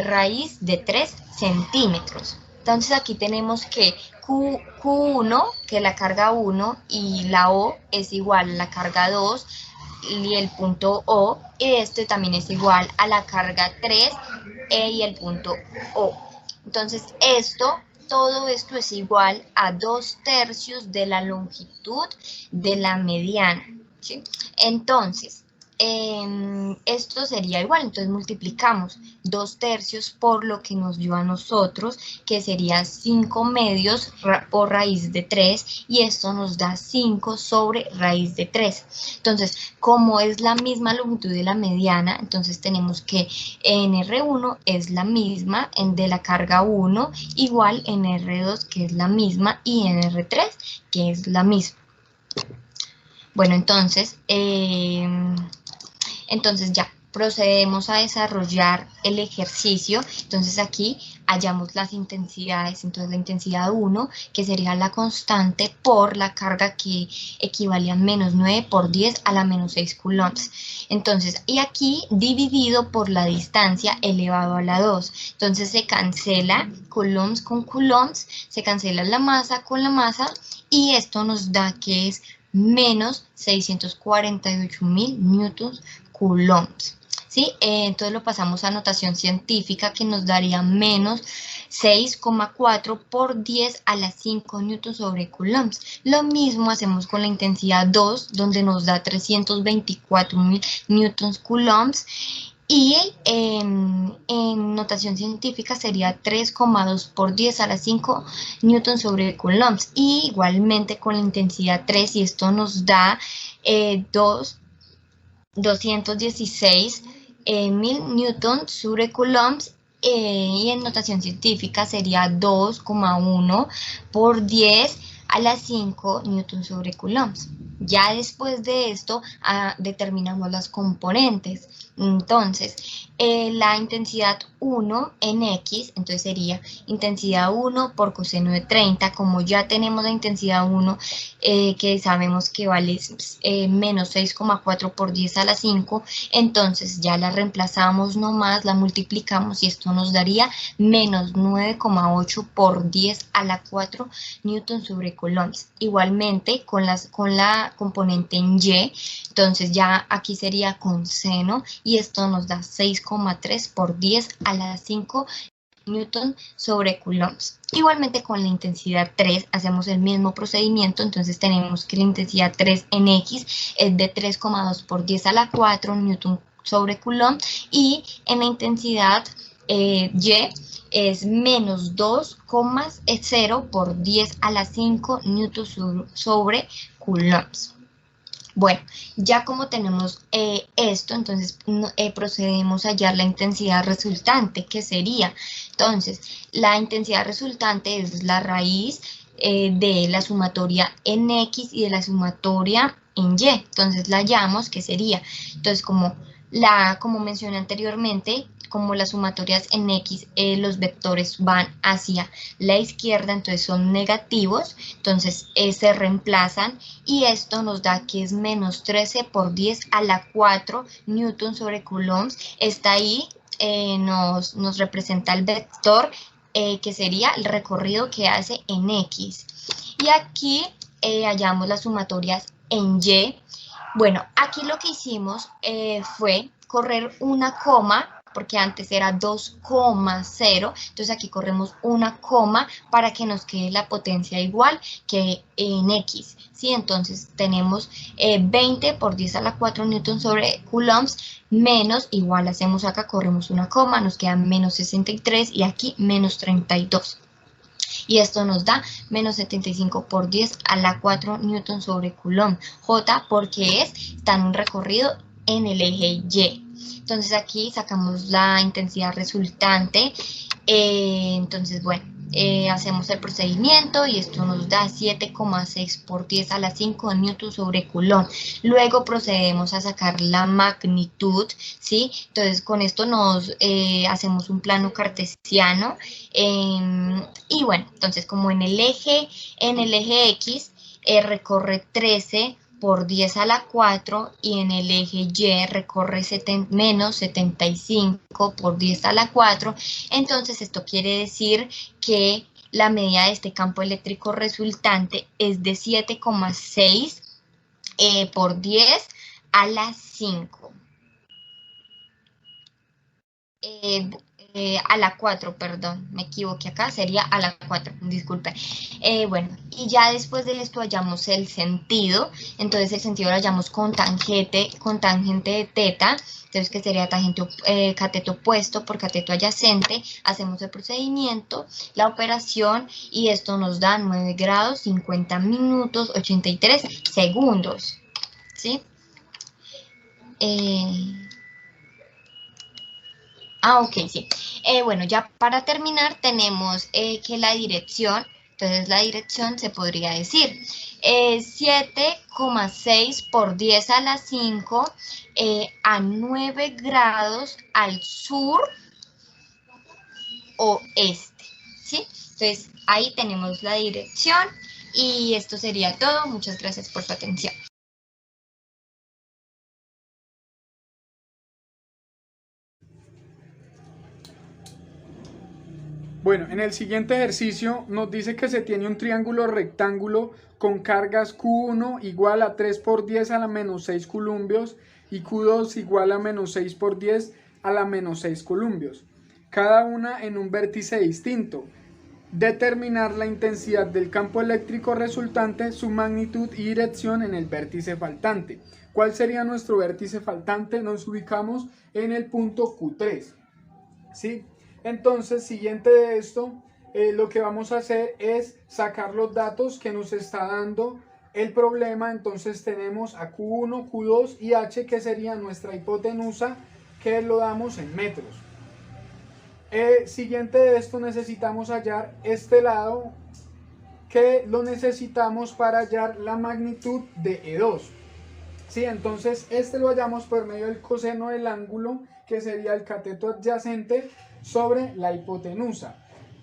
raíz de 3 centímetros. Entonces, aquí tenemos que Q1, que es la carga 1, y la O es igual a la carga 2, y el punto O, y este también es igual a la carga 3 y el punto O. Entonces, todo esto es igual a 2/3 de la longitud de la mediana, ¿sí? Entonces, esto sería igual, entonces multiplicamos 2/3 por lo que nos dio a nosotros, que sería 5 medios por raíz de 3, y esto nos da 5 sobre raíz de 3. Entonces, como es la misma longitud de la mediana, entonces tenemos que en R1 es la misma en de la carga 1, igual en R2 que es la misma, y en R3 que es la misma. Bueno, entonces ya procedemos a desarrollar el ejercicio. Entonces aquí hallamos las intensidades. Entonces la intensidad 1, que sería la constante por la carga, que equivale a menos 9 por 10 a la menos 6 coulombs. Entonces, y aquí dividido por la distancia elevado a la 2. Entonces se cancela coulombs con coulombs, se cancela la masa con la masa, y esto nos da que es menos 648.000 newtons coulombs. ¿Sí? Entonces lo pasamos a notación científica, que nos daría menos 6,4 por 10 a la 5 newtons sobre coulombs. Lo mismo hacemos con la intensidad 2, donde nos da 324.000 newtons coulombs. Y en notación científica sería 3,2 por 10 a la 5 newtons sobre coulombs. Y igualmente con la intensidad 3, y esto nos da 216.000 newtons sobre coulombs, y en notación científica sería 2,1 por 10 a la 5 newtons sobre coulombs. Ya después de esto determinamos las componentes. Entonces, la intensidad 1 en X, entonces sería intensidad 1 por coseno de 30, como ya tenemos la intensidad 1, que sabemos que vale menos 6,4 por 10 a la 5, entonces ya la reemplazamos nomás, la multiplicamos, y esto nos daría menos 9,8 por 10 a la 4 newton sobre coulombs. Igualmente con la componente en Y, entonces ya aquí sería con seno, y esto nos da 6,3 por 10 a la 5 newton sobre coulombs. Igualmente con la intensidad 3 hacemos el mismo procedimiento, entonces tenemos que la intensidad 3 en X es de 3,2 por 10 a la 4 newton sobre coulomb, y en la intensidad Y es menos 2,0 por 10 a la 5 newton sobre coulombs. Bueno, ya como tenemos esto, entonces procedemos a hallar la intensidad resultante, que sería, entonces, la intensidad resultante es la raíz de la sumatoria en X y de la sumatoria en Y. Entonces la hallamos, que sería, entonces como mencioné anteriormente, como las sumatorias en X, los vectores van hacia la izquierda, entonces son negativos, entonces se reemplazan, y esto nos da que es menos 13 por 10 a la 4 newton sobre coulombs. Está ahí, nos representa el vector, que sería el recorrido que hace en X. Y aquí hallamos las sumatorias en Y. Bueno, aquí lo que hicimos fue correr una coma, porque antes era 2,0, entonces aquí corremos una coma para que nos quede la potencia igual que en X, ¿sí? Entonces tenemos 20 por 10 a la 4 newton sobre coulombs, menos, igual hacemos acá, corremos una coma, nos queda menos 63, y aquí menos 32. Y esto nos da menos 75 por 10 a la 4 newton sobre coulomb. J, porque está en un recorrido en el eje Y. Entonces aquí sacamos la intensidad resultante. Entonces, bueno, hacemos el procedimiento, y esto nos da 7,6 por 10 a la 5 newton sobre coulomb. Luego procedemos a sacar la magnitud, ¿sí? Entonces con esto hacemos un plano cartesiano, y bueno, entonces como en el eje X recorre 13 por 10 a la 4, y en el eje Y recorre menos 75 por 10 a la 4, entonces esto quiere decir que la medida de este campo eléctrico resultante es de 7,6 por 10 a la 5. a la 4, perdón, me equivoqué acá, sería a la 4, disculpe. Bueno, y ya después de esto hallamos el sentido, entonces el sentido lo hallamos con tangente de teta, entonces que sería cateto opuesto por cateto adyacente, hacemos el procedimiento, la operación, y esto nos da 9 grados, 50 minutos, 83 segundos, ¿sí? Eh, ok, sí. Bueno, ya para terminar tenemos que la dirección, entonces la dirección se podría decir 7,6 por 10 a la 5 a 9 grados al sur oeste, ¿sí? Entonces ahí tenemos la dirección y esto sería todo. Muchas gracias por su atención. Bueno, en el siguiente ejercicio nos dice que se tiene un triángulo rectángulo con cargas Q1 igual a 3 por 10 a la menos 6 columbios y Q2 igual a menos 6 por 10 a la menos 6 columbios, cada una en un vértice distinto. Determinar la intensidad del campo eléctrico resultante, su magnitud y dirección en el vértice faltante. ¿Cuál sería nuestro vértice faltante? Nos ubicamos en el punto Q3. ¿Sí? Entonces, siguiente de esto, lo que vamos a hacer es sacar los datos que nos está dando el problema. Entonces tenemos a Q1, Q2 y H, que sería nuestra hipotenusa, que lo damos en metros. Siguiente de esto, necesitamos hallar este lado, que lo necesitamos para hallar la magnitud de E2. Sí, entonces este lo hallamos por medio del coseno del ángulo, que sería el cateto adyacente sobre la hipotenusa.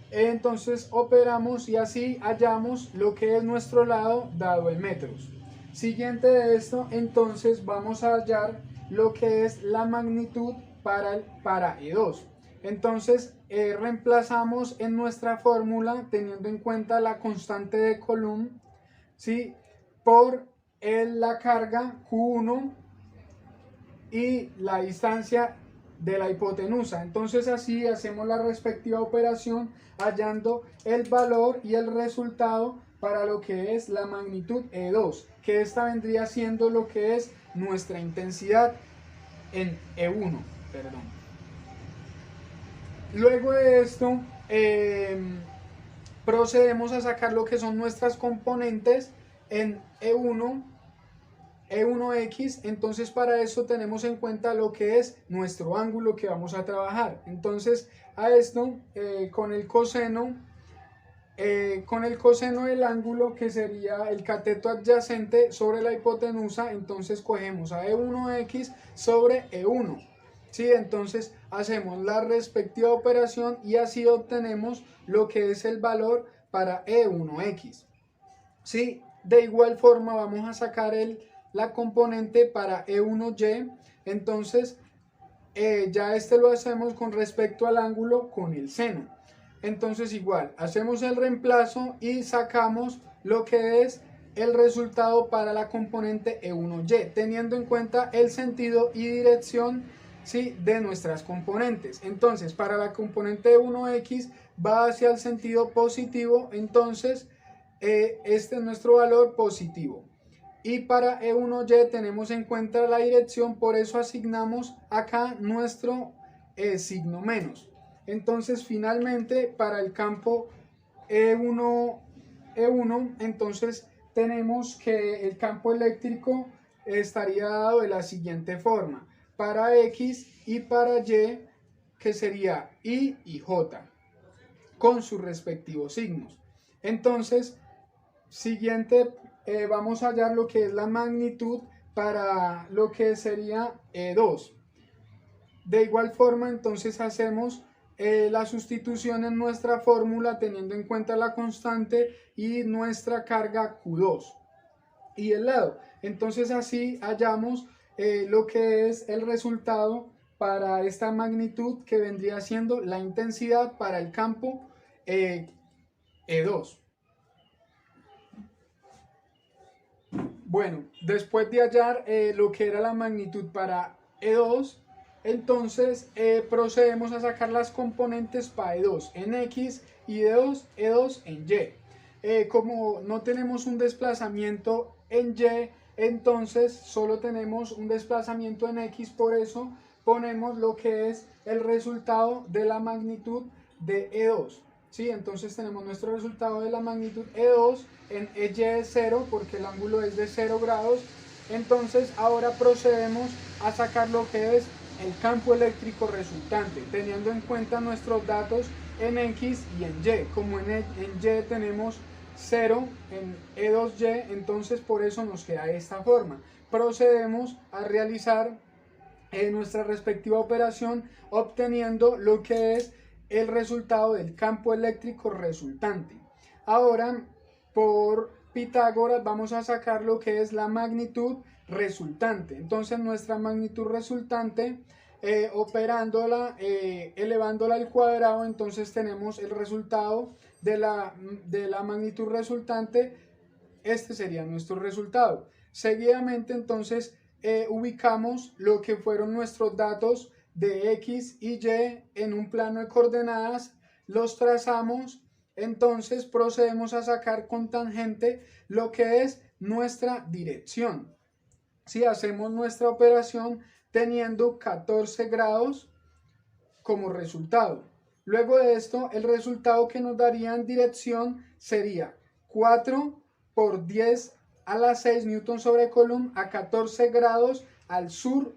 Entonces operamos y así hallamos lo que es nuestro lado dado en metros. Siguiente de esto, entonces vamos a hallar lo que es la magnitud para E2. Entonces reemplazamos en nuestra fórmula, teniendo en cuenta la constante de Coulomb, ¿sí?, por la carga Q1 y la distancia de la hipotenusa. Entonces así hacemos la respectiva operación, hallando el valor y el resultado para lo que es la magnitud E2, que esta vendría siendo lo que es nuestra intensidad en E1. Perdón. Luego de esto procedemos a sacar lo que son nuestras componentes en E1, E1X. Entonces para eso tenemos en cuenta lo que es nuestro ángulo que vamos a trabajar. Entonces a esto con el coseno del ángulo, que sería el cateto adyacente sobre la hipotenusa, entonces cogemos a E1X sobre E1. ¿Sí? Entonces hacemos la respectiva operación y así obtenemos lo que es el valor para E1X. ¿Sí? De igual forma vamos a sacar la componente para E1Y. Entonces ya lo hacemos con respecto al ángulo con el seno. Entonces igual hacemos el reemplazo y sacamos lo que es el resultado para la componente E1Y, teniendo en cuenta el sentido y dirección, ¿sí?, de nuestras componentes. Entonces para la componente E1X va hacia el sentido positivo, entonces este es nuestro valor positivo. Y para E1Y tenemos en cuenta la dirección, por eso asignamos acá nuestro signo menos. Entonces finalmente para el campo E1, entonces tenemos que el campo eléctrico estaría dado de la siguiente forma: para X y para Y, que sería I y J, con sus respectivos signos. Entonces, siguiente, vamos a hallar lo que es la magnitud para lo que sería E2. De igual forma, entonces hacemos la sustitución en nuestra fórmula, teniendo en cuenta la constante y nuestra carga Q2 y el lado. Entonces así hallamos lo que es el resultado para esta magnitud, que vendría siendo la intensidad para el campo E2. Bueno, después de hallar lo que era la magnitud para E2, Entonces procedemos a sacar las componentes para E2 en X y E2 en Y. Como no tenemos un desplazamiento en Y, entonces solo tenemos un desplazamiento en X, por eso ponemos lo que es el resultado de la magnitud de E2. ¿Sí? Entonces tenemos nuestro resultado de la magnitud E2 en EY de 0 porque el ángulo es de 0 grados. Entonces ahora procedemos a sacar lo que es el campo eléctrico resultante, teniendo en cuenta nuestros datos en X y en Y. Como en Y tenemos 0 en E2Y, entonces por eso nos queda de esta forma. Procedemos a realizar nuestra respectiva operación obteniendo lo que es el resultado del campo eléctrico resultante. Ahora, por Pitágoras, vamos a sacar lo que es la magnitud resultante. Entonces, nuestra magnitud resultante, operándola, elevándola al cuadrado, entonces tenemos el resultado de la magnitud resultante. Este sería nuestro resultado. Seguidamente, entonces, ubicamos lo que fueron nuestros datos de X y Y en un plano de coordenadas, los trazamos, entonces procedemos a sacar con tangente lo que es nuestra dirección. Si hacemos nuestra operación teniendo 14 grados como resultado. Luego de esto, el resultado que nos daría en dirección sería 4 por 10 a la 6 newton sobre coulomb a 14 grados al sur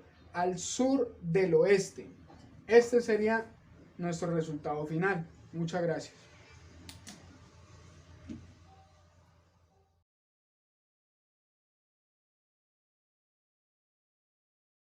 del oeste. Este sería nuestro resultado final. Muchas gracias.